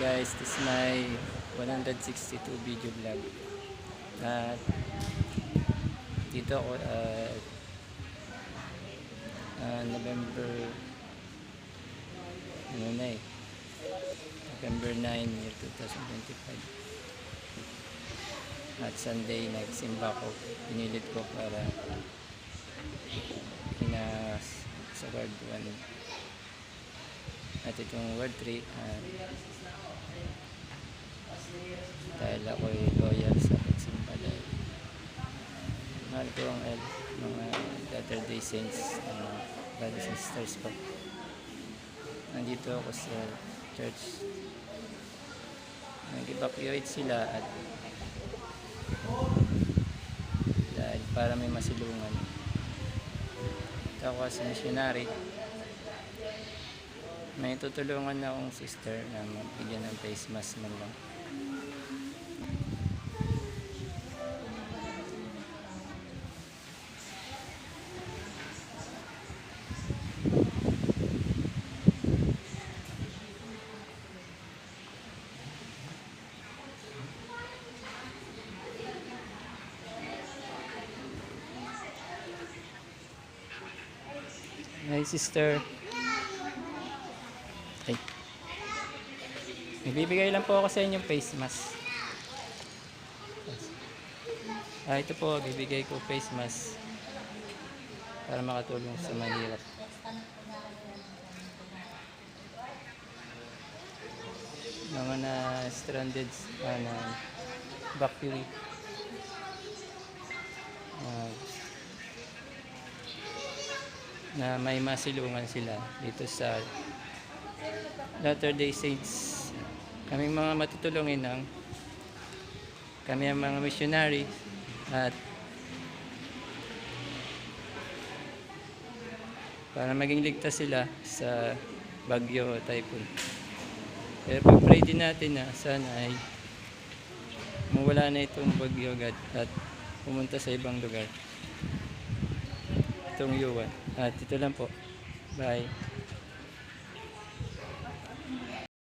Guys, this is my 162 video vlog. At dito ako November November 9 year 2025. At Sunday nagsimba ko, pinilit ko para sa word 1 at itong word 3 dahil ako'y loyal sa pagsimba, dahil mahal ko ang mga Latter-day Saints, brothers and sisters ko. Nandito ako sa church, nag-evacuate sila at dahil para may masilungan. Ito ako as missionary, may tutulungan na akong sister na mabigyan ng face mask man lang. Hi sister. Ay. Bibigay lang po ako sa inyong face mask. Ito po, bibigay ko face mask para makatulong sa mahirap. Mga na stranded na evacuee. Na may masilungan sila dito sa Latter-day Saints. Kaming mga matutulungin kami ang mga missionary at para maging ligtas sila sa bagyo o typhoon. Pero pag-pray din natin na sana ay mawala na itong bagyo agad at pumunta sa ibang lugar. Itong Yuan. At ito lang po. Bye.